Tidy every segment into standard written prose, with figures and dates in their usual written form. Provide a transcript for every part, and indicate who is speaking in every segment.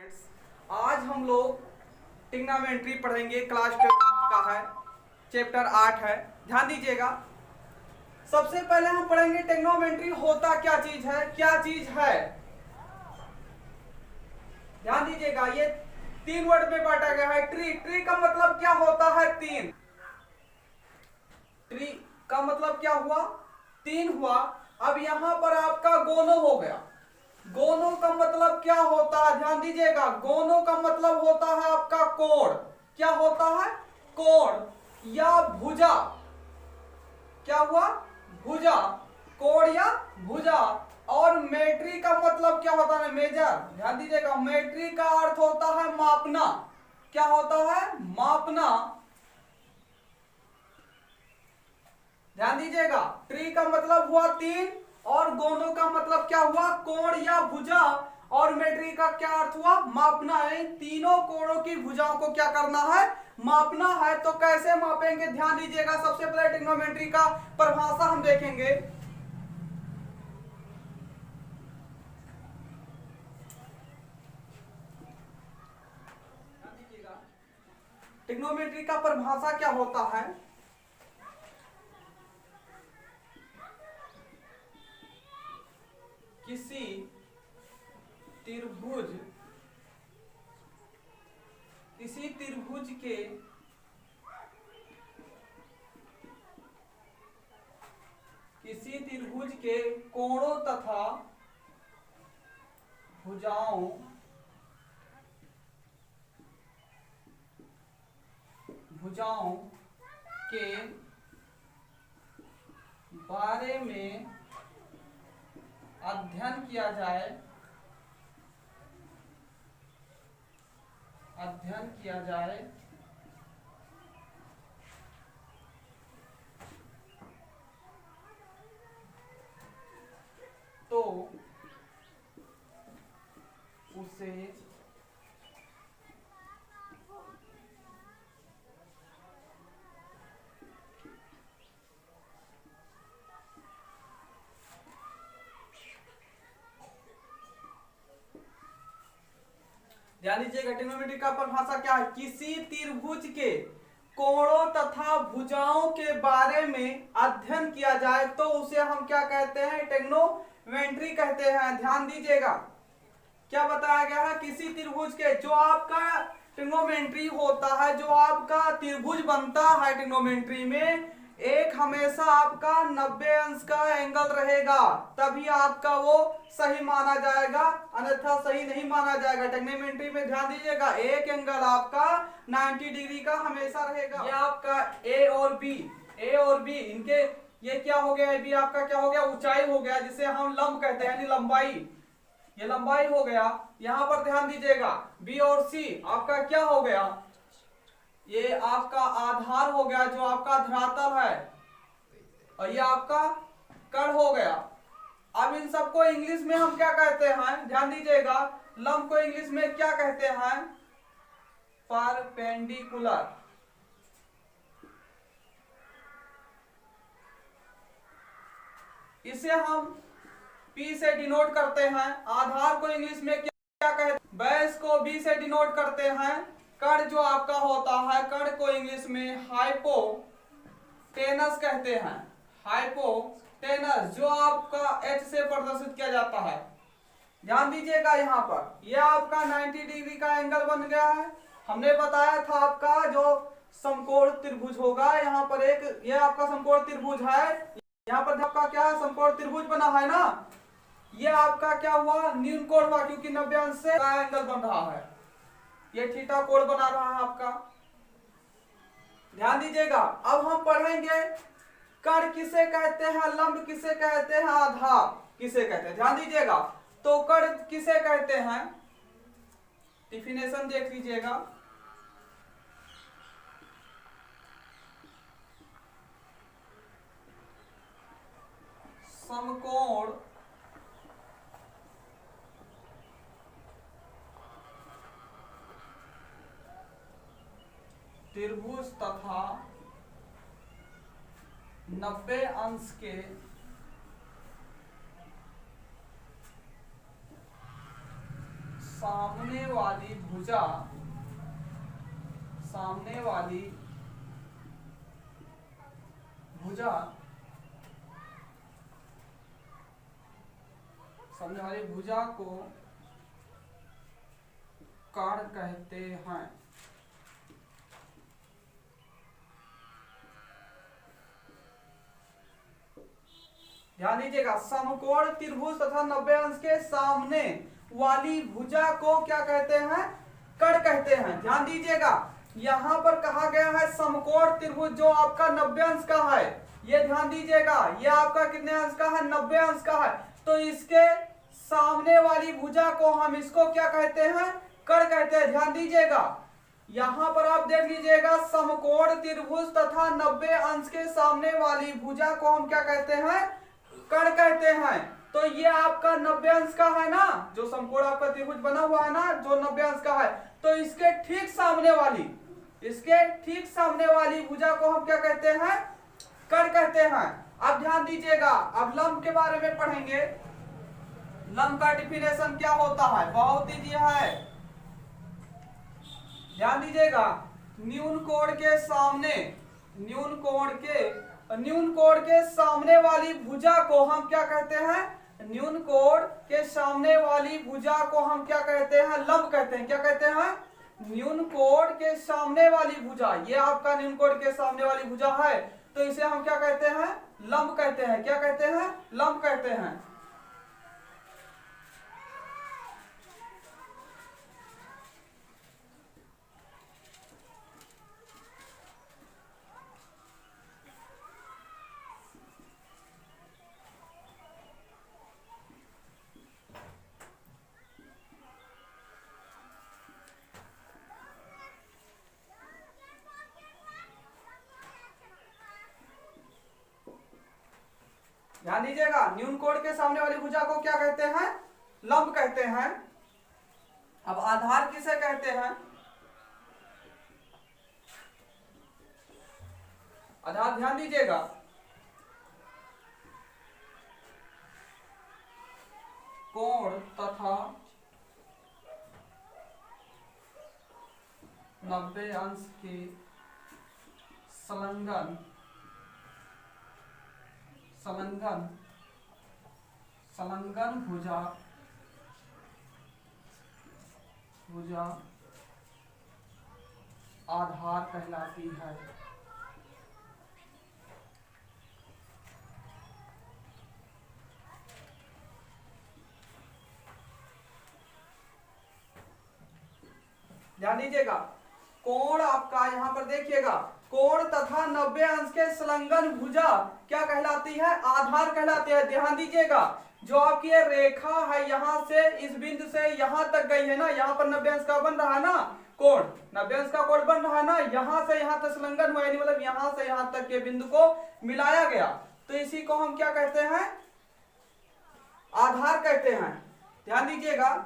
Speaker 1: आज हम लोग ट्रिग्नोमेट्री पढ़ेंगे। क्लास 10 का है, चैप्टर 8 है। ध्यान दीजिएगा। सबसे पहले हम पढ़ेंगे ट्रिग्नोमेट्री होता क्या चीज है, क्या चीज है। ध्यान दीजिएगा, ये 3 वर्ड में बांटा गया है। ट्री, ट्री का मतलब क्या होता है? 3। ट्री का मतलब क्या हुआ? 3 हुआ। अब यहां पर आपका गोनो हो गया। गोनो का मतलब क्या होता है? ध्यान दीजिएगा, गोनो का मतलब होता है आपका कोण। क्या होता है? कोण या भुजा। क्या हुआ? भुजा, कोण या भुजा। और मेट्री का मतलब क्या होता है? मेजर। ध्यान दीजिएगा, मेट्री का अर्थ होता है मापना। क्या होता है? मापना। ध्यान दीजिएगा, ट्री का मतलब हुआ 3 और गोनो का मतलब क्या हुआ? कोण या भुजा। और मेट्री का क्या अर्थ हुआ? मापना है। तीनों कोणों की भुजाओं को क्या करना है? मापना है। तो कैसे मापेंगे? ध्यान दीजिएगा, सबसे पहले ट्रिग्नोमेट्री का परिभाषा हम देखेंगे। ट्रिग्नोमेट्री का परिभाषा क्या होता है? किसी त्रिभुज के कोणों तथा भुजाओं के बारे में अध्ययन किया जाए तो उसे ध्यान दीजिएगा, ट्रिग्नोमेट्री का परिभाषा क्या है? किसी त्रिभुज के कोणों तथा भुजाओं के बारे में अध्ययन किया जाए तो उसे हम क्या कहते हैं? ट्रिग्नोमेट्री कहते हैं। ध्यान दीजिएगा, क्या बताया गया है? किसी त्रिभुज के, जो आपका ट्रिग्नोमेट्री होता है, जो आपका त्रिभुज बनता है ट्रिग्नोमेट्री में, एक हमेशा आपका 90 अंश का एंगल रहेगा, तभी आपका वो सही माना जाएगा, अन्यथा सही नहीं माना जाएगा। ट्रिग्नोमेट्री में ध्यान दीजिएगा, एक एंगल आपका 90 डिग्री का हमेशा रहेगा। ये आपका ए और बी इनके ये क्या हो गया? बी आपका क्या हो गया? ऊंचाई हो गया, जिसे हम लंब कहते हैं, यानी लंबाई। ये लंबाई हो गया। यहां पर ध्यान दीजिएगा, बी और सी आपका क्या हो गया? ये आपका आधार हो गया, जो आपका धरातल है, और ये आपका कण हो गया। अब इन सबको इंग्लिश में हम क्या कहते हैं? ध्यान दीजिएगा, लंब को इंग्लिश में क्या कहते हैं? परपेंडिकुलर। इसे हम P से डिनोट करते हैं। आधार को इंग्लिश में क्या कहते हैं? बेस को B से डिनोट करते हैं। कण जो आपका होता है, कण को इंग्लिश में हाइपोटेनस कहते हैं। हाइपोटेनस, जो आपका H से प्रदर्शित किया जाता है। ध्यान दीजिएगा, यहाँ पर यह आपका 90 डिग्री का एंगल बन गया है। हमने बताया था आपका जो समकोण त्रिभुज होगा, यहाँ पर एक यह आपका समकोण त्रिभुज है। यहाँ पर आपका क्या है? समकोण त्रिभुज बना है ना। ये आपका क्या हुआ? न्यून कोण हुआ, क्योंकि 90 अंश से एंगल बन रहा है। ये थीटा कोण बना रहा है आपका। ध्यान दीजिएगा, अब हम पढ़ेंगे कण किसे कहते हैं, लंब किसे कहते हैं, आधार किसे कहते हैं। ध्यान दीजिएगा, तो कण किसे कहते हैं? डिफिनेशन देख लीजिएगा। समकोण त्रिभुज तथा 90 अंश के सामने वाली भुजा सामने वाली भुजा को कर्ण कहते हैं। ध्यान दीजिएगा, समकोण त्रिभुज तथा 90 अंश के सामने वाली भुजा को क्या कहते हैं? कर्ण कहते हैं। ध्यान दीजिएगा, यहां पर कहा गया है समकोण त्रिभुज जो आपका 90 अंश का है। ये ध्यान दीजिएगा, ये आपका कितने अंश का है? 90 अंश का है। तो इसके सामने वाली भुजा को हम इसको क्या कहते हैं? कर्ण कहते हैं। ध्यान दीजिएगा, यहां पर आप देख लीजिएगा, समकोण त्रिभुज तथा 90 अंश के सामने वाली भुजा को हम क्या कहते हैं? कर्ण कहते हैं। तो ये आपका 90 अंश का है ना, जो समकोण आपका त्रिभुज बना हुआ है ना, जो 90 अंश का है, तो इसके ठीक सामने वाली भुजा को हम क्या कहते हैं? कर्ण कहते हैं। अब ध्यान दीजिएगा, अब लंब के बारे में पढ़ेंगे। लंब का डिफिनेशन क्या होता है? बहुत ईजी है। ध्यान दीजिएगा, न्यून कोण के सामने वाली भुजा को हम क्या कहते हैं? न्यून कोण के सामने वाली भुजा को हम क्या कहते हैं? लंब कहते हैं। क्या कहते हैं? न्यून कोण के सामने वाली भुजा, ये आपका न्यून कोण के सामने वाली भुजा है, तो इसे हम क्या कहते हैं? लंब कहते हैं। क्या कहते हैं? लंब कहते हैं। ध्यान दीजिएगा, न्यून कोण के सामने वाली भुजा को क्या कहते हैं? लंब कहते हैं। अब आधार किसे कहते हैं? आधार ध्यान दीजिएगा, कोण तथा 90 अंश के संलग्न भुजा आधार कहलाती है। ध्यान दीजिएगा, कोण आपका यहां पर देखिएगा, कोण तथा 90 अंश के संलग्न भुजा क्या कहलाती है? आधार कहलाती है। ध्यान दीजिएगा, जो आपकी ये रेखा है, यहां से इस बिंदु से यहां तक गई है ना, यहां पर 90 अंश का बन रहा है ना कोण, 90 अंश का कोण बन रहा है ना, यहां से यहां तक संलग्न हुआ, यानी मतलब यहां से यहां तक के बिंदु को मिलाया गया, तो इसी को हम क्या कहते हैं? आधार कहते हैं। ध्यान दीजिएगा,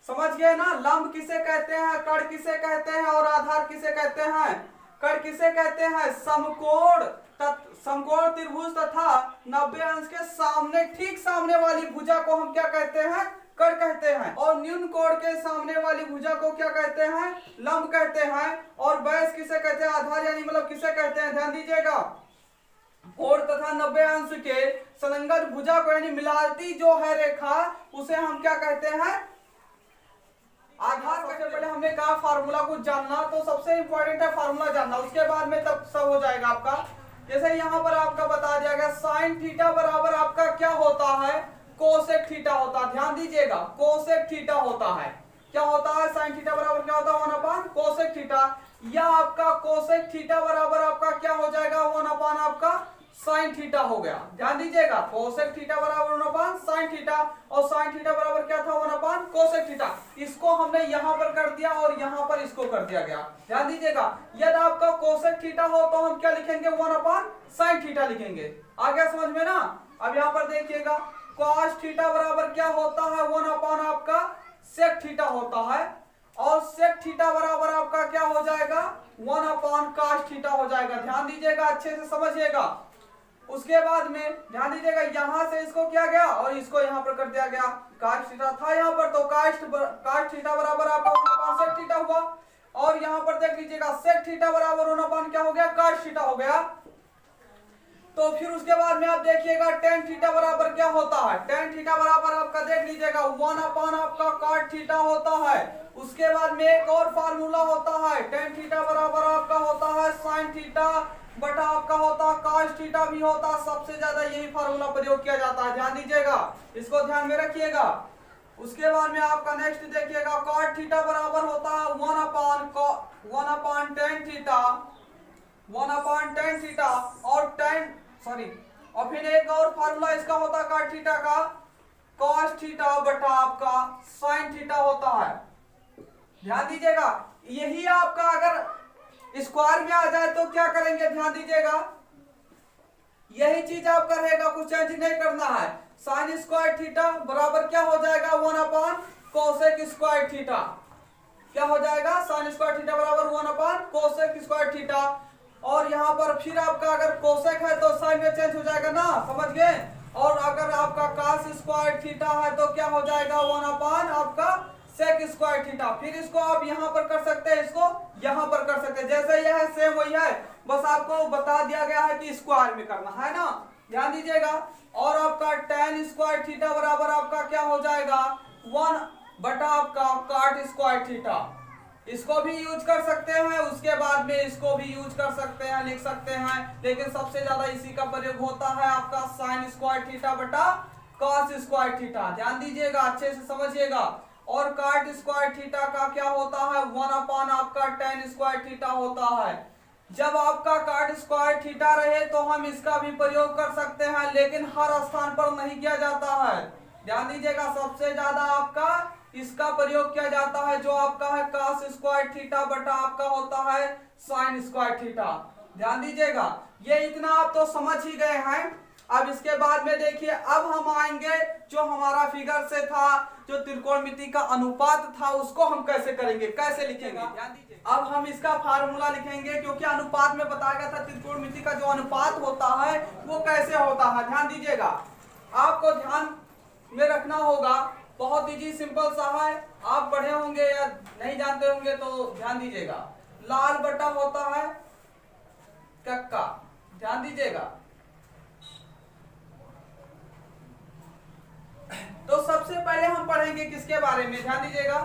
Speaker 1: समझ गए ना? लंब किसे कहते हैं? कर्ण किसे कहते हैं? और आधार किसे कहते हैं? कर्ण किसे कहते हैं? समकोण त्रिभुज तथा 90 अंश के सामने ठीक सामने वाली भुजा को हम क्या कहते हैं? कर्ण कहते हैं। और न्यून कोण के सामने वाली भुजा को क्या कहते हैं? लंब कहते हैं। और बैस किसे कहते हैं? आधार, यानी मतलब किसे कहते हैं? ध्यान दीजिएगा, कोण तथा 90 अंश के संलग्न भुजा को, यानी मिलाती जो है रेखा, उसे हम क्या कहते हैं? आधार। सबसे पहले हमने कहा फार्मूला कुछ जानना, तो सबसे इंपॉर्टेंट है फार्मूला जानना, उसके बाद में तब सब हो जाएगा आपका। जैसे यहाँ पर आपका बता दिया गया, साइन थीटा बराबर आपका क्या होता है? कोसेक थीटा होता है। ध्यान दीजिएगा, कोसेक थीटा होता है। क्या होता है? साइन थीटा बराबर क्या होता है? 1/, कोसेक थीटा। या आपका कोसेक थीटा बराबर आपका क्या हो जाएगा? 1/, आपका साइन थीटा हो गया। ध्यान दीजिएगा, कोसेक थीटा बराबर 1/, साइन थीटा, और साइन थीटा बराबर क्या था? 1/, कोसेक थीटा। इसको हमने यहां पर कर दिया और यहां पर इसको कर दिया गया। ध्यान दीजिएगा, यदि आपका कोसेक थीटा हो तो हम क्या लिखेंगे? 1/, साइन थीटा लिखेंगे। आ गया समझ में ना? अब यहां पर देखिएगा, कॉस थीटा बराबर क्या होता है? 1/, आपका सेक थीटा होता है। और सेक थीटा बराबर आपका क्या हो जाएगा? 1/, कॉस थीटा हो जाएगा। ध्यान दीजिएगा, अच्छे से समझिएगा। उसके बाद में ध्यान दीजिएगा यहां से इसको किया गया और इसको यहां पर कर दिया गया। कास्ट थीटा था यहां पर, तो कास्ट थीटा बराबर आपका 1/2 सेक थीटा हुआ। और यहां पर देख लीजिएगा सेक थीटा बराबर 1/2 क्या हो गया, कास्ट थीटा हो गया। तो फिर उसके बाद में आप देखिएगा टेन थीटा बराबर क्या होता है, टेन थीटा बराबर आपका देख लीजिएगा 1/, आपका कॉट थीटा होता है। उसके बाद में एक और फार्मूला होता है, टेन थीटा बराबर आपका होता है साइन थीटा बटा आपका होता है कॉस थीटा भी होता है। सबसे ज्यादा यही फार्मूला प्रयोग किया जाता है, ध्यान दीजिएगा, इसको ध्यान में रखिएगा। उसके बाद में आपका नेक्स्ट देखिएगा कॉट थीटा बराबर होता है 1/tan थीटा, 1/tan थीटा और और फिर एक और फार्मूला इसका होता है कॉट थीटा का कॉस थीटा बटा आपका साइन थीटा होता है। ध्यान दीजिएगा यही आपका अगर स्क्वायर में आ जाए तो क्या करेंगे, ध्यान दीजिएगा यही चीज आपका रहेगा, कुछ चेंज नहीं करना है। साइन स्क्वायर थीटा बराबर क्या हो जाएगा 1/कोसेक स्क्वायर थीटा, क्या हो जाएगा साइन स्क्वायर थीटा बराबर 1/कोसेक स्क्वायर थीटा। और यहाँ पर फिर आपका अगर कोसेक है तो साइन में चेंज हो जाएगा ना, समझ गए। और अगर आपका कास स्क्वायर थीटा है तो क्या हो जाएगा 1/ आपका सेक स्क्वायर थीटा। फिर इसको आप यहाँ पर कर सकते हैं, इसको यहाँ पर कर सकते हैं, जैसे यह है सेम वही है, बस आपको बता दिया गया है कि स्क्वायर में करना है ना, ध्यान दीजिएगा। और आपका टेन स्क्वायर थीटा बराबर आपका क्या हो जाएगा 1/ आपका कॉट स्क्वायर थीटा। इसको भी यूज कर सकते हैं, उसके बाद में इसको भी यूज कर सकते हैं, लिख सकते हैं, लेकिन सबसे ज्यादा इसी का प्रयोग होता है आपका साइन स्क्वायर थीटा बटा कॉस स्क्वायर थीटा। ध्यान दीजिएगा, अच्छे से समझिएगा। और कॉट स्क्वायर थीटा का क्या होता है 1/ आपका टेन स्क्वायर थीटा होता है। जब आपका कॉट स्क्वायर थीटा रहे तो हम इसका भी प्रयोग कर सकते हैं, लेकिन हर स्थान पर नहीं किया जाता है। ध्यान दीजिएगा सबसे ज्यादा आपका इसका प्रयोग किया जाता है जो आपका है cos स्क्वायर थीटा बटा आपका होता है साइन स्क्वायर थीटा। ध्यान दीजिएगा ये इतना आप तो समझ ही गए हैं। अब इसके बाद में देखिए अब हम आएंगे जो हमारा फिगर से था, जो त्रिकोणमिति का अनुपात था, उसको हम कैसे करेंगे, कैसे लिखेंगे। ध्यान दीजिए अब हम इसका फार्मूला लिखेंगे, क्योंकि अनुपात में बताया गया था त्रिकोणमिति का जो अनुपात होता है वो कैसे होता है। ध्यान दीजिएगा आपको ध्यान में रखना होगा, बहुत इजी सिंपल सा है, आप पढ़े होंगे या नहीं जानते होंगे तो ध्यान दीजिएगा। लाल बटा होता है कक्का, ध्यान दीजिएगा। तो सबसे पहले हम पढ़ेंगे किसके बारे में, ध्यान दीजिएगा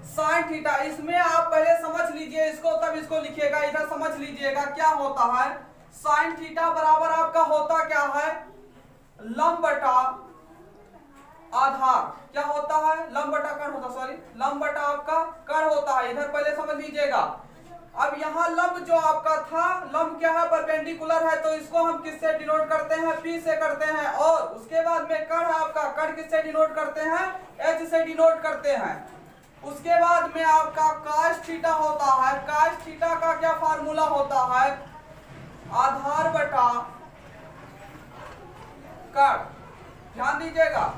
Speaker 1: साइन थीटा। इसमें आप पहले समझ लीजिए इसको, तब इसको लिखिएगा। इधर समझ लीजिएगा क्या होता है साइन थीटा बराबर आपका होता क्या है लंब बटा आधार, क्या होता है लंब बटा कर्ण होता, सॉरी लंब बटा आपका कर्ण होता है। इधर पहले समझ लीजिएगा। अब यहाँ लंब जो आपका था, लंब क्या है परपेंडिकुलर है, तो इसको हम किससे डिनोट करते हैं P से करते हैं। और उसके बाद में कर्ण आपका कर्ण किससे डिनोट करते हैं H से डिनोट करते हैं। उसके बाद में आपका काश थीटा होता है, काश थीटा का क्या फार्मूला होता है आधार बटा कर्ण। ध्यान दीजिएगा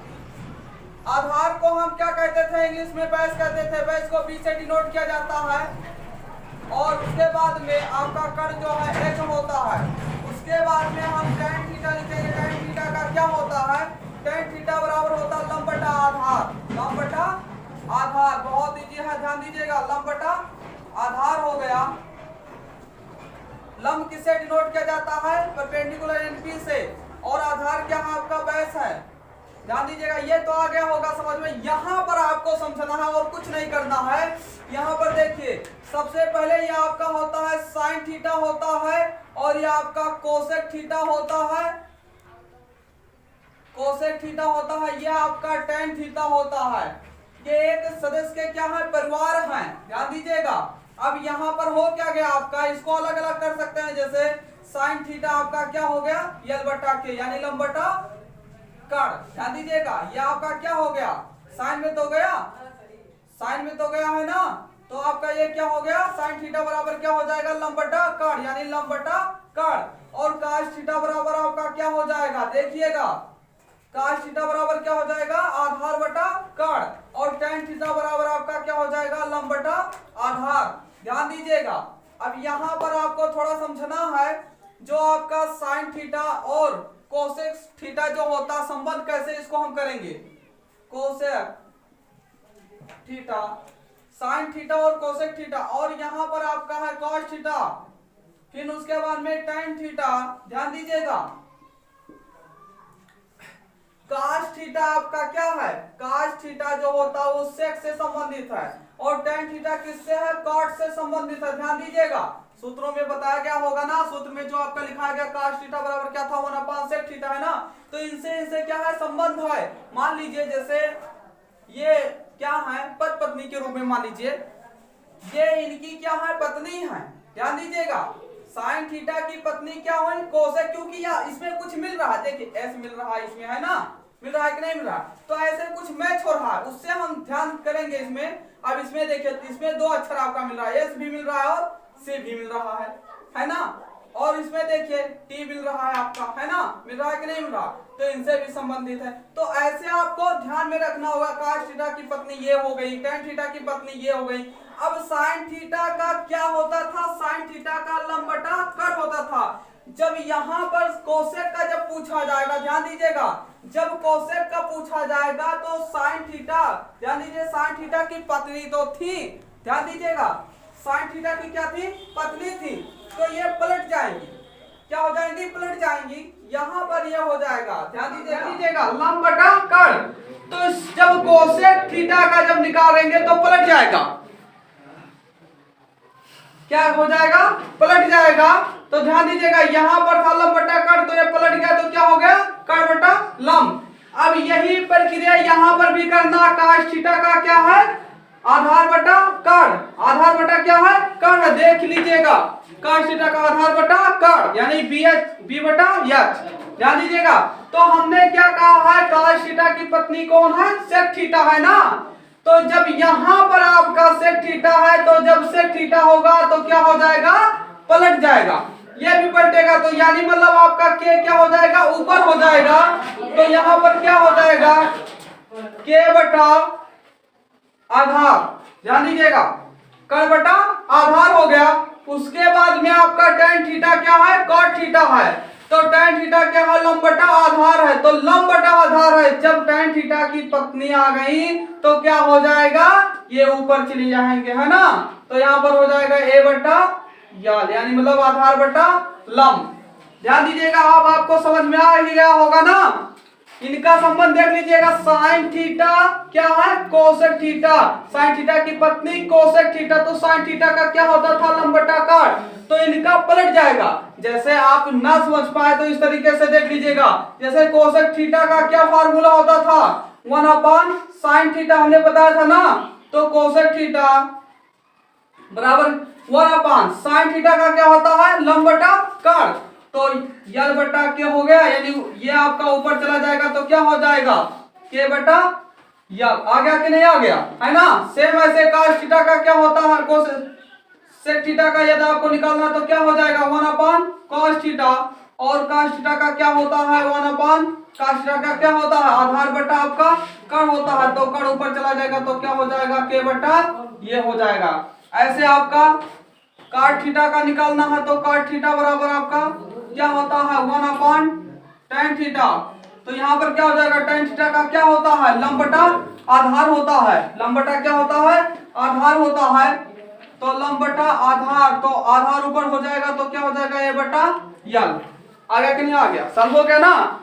Speaker 1: आधार को हम क्या कहते थे इंग्लिश में बेस कहते थे, बेस को B से डिनोट किया जाता है। और उसके बाद में आपका कर्ण जो है H होता है। उसके बाद में हम tan थीटा लिखेंगे, tan थीटा का क्या होता है tan थीटा बराबर होता है लंब बटा आधार, लंब बटा आधार, बहुत इजी है ध्यान दीजिएगा, लंब बटा आधार हो गया। लंब किससे डिनोट किया जाता है परपेंडिकुलर एंड P से, और आधार क्या है आपका बेस है। ध्यान दीजिएगा ये तो आ गया होगा समझ में। यहाँ पर आपको समझना है और कुछ नहीं करना है। यहाँ पर देखिए सबसे पहले ये आपका होता है साइन थीटा होता है, और ये आपका कोसेक थीटा होता है, कोसेक थीटा होता है, ये आपका टेन थीटा होता है। ये एक सदस्य के क्या है परिवार हैं, ध्यान दीजिएगा। अब यहाँ पर हो क्या गया आपका, इसको अलग अलग कर सकते हैं, जैसे साइन थीटा आपका क्या हो गया यल बटा के यानी लंब बटा कर्ण। ध्यान दीजिएगा ये आपका क्या हो गया साइन में तो गया, साइन में तो गया है ना, तो आपका ये क्या हो गया साइन थीटा बराबर क्या हो जाएगा लंब बटा कर्ण यानी लंब बटा कर्ण। और काश थीटा बराबर आपका क्या हो जाएगा देखिएगा, काश थीटा बराबर क्या हो जाएगा आधार बटा कर्ण, और टेन थीटा बराबर आपका क्या हो जाएगा लंब बटा आधार। ध्यान दीजिएगा अब यहाँ पर आपको थोड़ा समझना है जो आपका साइन थीटा और कोसेक थीटा जो होता संबंध, कैसे इसको हम करेंगे, कोसेक थीटा, साइन थीटा और कोसेक थीटा, और यहां पर आपका है कॉस थीटा, फिर उसके बाद में tan थीटा। ध्यान दीजिएगा, काश थीटा आपका क्या है, काश थीटा जो होता है वो सेक से संबंधित है, और tan थीटा किससे है, कॉट से संबंधित है। ध्यान दीजिएगा, सूत्रों में बताया गया होगा ना, सूत्र में जो आपका लिखा गया काश थीटा बराबर क्या था, 1/sec सेक थीटा है ना। तो इनसे क्या है, संबंध है। मान लीजिए जैसे ये क्या है, पति पत्नी के रूप में मान लीजिए, ये इनकी क्या है, पत्नी है। ध्यान दीजिएगा, साइन थीटा की पत्नी क्या हुई, कोसेक, क्योंकि इसमें कुछ मिल रहा है, देखिए एस मिल रहा है इसमें, है ना, मिल रहा है कि नहीं मिल रहा, तो ऐसे कुछ मैच हो रहा है, उससे हम ध्यान करेंगे इसमें। अब इसमें देखिए, इसमें दो अक्षर आपका मिल रहा है, एस भी मिल रहा है और सी भी मिल रहा है ना, और इसमें देखिए टी मिल रहा है आपका, है ना, मिल रहा है कि नहीं मिल रहा, तो इनसे भी संबंधित है। तो ऐसे आपको ध्यान में रखना होगा, काश थीटा की पत्नी ये हो गई, tan थीटा की पत्नी ये हो गई। अब साइन थीटा का क्या होता था, साइन थीटा का लंब बटा कट होता था। जब यहाँ पर कोसेक का जब पूछा जाएगा, ध्यान दीजिएगा, जब कोसेक का पूछा जाएगा तो साइन थीटा, ध्यान दीजिए, साइन थीटा की पत्नी तो थी, ध्यान दीजिएगा, साइन थीटा की क्या थी, पत्नी थी, तो ये पलट जाएंगी, क्या हो जाएंगी, पलट जाएंगी, यहां पर ये हो जाएगा। ध्यान दीजिएगा, लंब बटा कर्ण, तो जब कोसेक थीटा का जब निकालेंगे तो पलट जाएगा, क्या हो जाएगा, पलट जाएगा। तो ध्यान दीजिएगा, यहां पर था लंब बटा कर्ण, तो ये पलट गया, तो क्या हो गया, कर्ण बटा लंब। अब यही प्रक्रिया यहां पर भी करना, काश थीटा का क्या है, आधार बटा कर्ण, आधार बटा क्या है, कर्ण, देख लीजिएगा, काश थीटा का आधार बटा कर्ण, यानी बी बटा एच। ध्यान दीजिएगा, तो हमने क्या कहा है, काश थीटा की पत्नी कौन है, सेक थीटा है ना, तो जब यहां पर आपका सेक थीटा है, तो जब सेक थीटा होगा तो क्या हो जाएगा, पलट जाएगा, ये भी पलटेगा, तो यानी मतलब आपका के क्या हो जाएगा, ऊपर हो जाएगा, तो यहां पर क्या हो जाएगा, के बटा आधार। ध्यान दीजिएगा, कर्ण बटा आधार हो गया। उसके बाद में आपका tan थीटा क्या है, cot थीटा है, तो tan थीटा क्या है, लंब बटा आधार है, तो लंब बटा आधार है, जब tan थीटा की पत्नी आ गई तो क्या हो जाएगा, ये ऊपर चली जाएंगे, है ना, तो यहां पर हो जाएगा a बटा यल, यानी मतलब आधार बटा लंब। ध्यान दीजिएगा, अब आपको समझ में आ ही गया होगा ना, इनका संबंध देख लीजिएगा, साइन थीटा क्या है, कोसेक थीटा, साइन थीटा की पत्नी कोसेक थीटा, तो साइन थीटा का क्या होता था, लंब बटा कट, तो इनका पलट जाएगा। जैसे आप ना समझ पाए तो इस तरीके से देख लीजिएगा, जैसे कोसेक थीटा का क्या फार्मूला होता था, 1/sin थीटा हमने बताया था ना, तो कोसेक थीटा बराबर 1/sin थीटा का क्या होता है, लंब बटा कट, तो यल बटा के हो गया, यानी ये आपका ऊपर चला जाएगा, तो क्या हो जाएगा, के बटा यल, आ गया कि नहीं आ गया, है ना। सेम ऐसे cos थीटा का क्या होता है, सेक थीटा का यदि आपको निकालना तो क्या हो जाएगा, 1/cos थीटा, और cos थीटा का क्या होता है, 1/cos थीटा का क्या होता है, आधार बटा आपका कर्ण होता है, तो कर्ण ऊपर चला जाएगा, तो क्या हो जाएगा, के बटा ये हो जाएगा। ऐसे आपका cot थीटा का निकालना है, तो cot थीटा बराबर आपका क्या होता है, 1/tan थीटा, तो यहाँ पर क्या हो जाएगा, tan थीटा का क्या होता है, लंब बटा आधार होता है, लंब बटा क्या होता है, आधार होता है, तो लंब बटा आधार, तो आधार ऊपर हो जाएगा, तो क्या हो जाएगा, a बटा यल। आ गया कि नहीं आ गया, सॉल्व हो गया ना।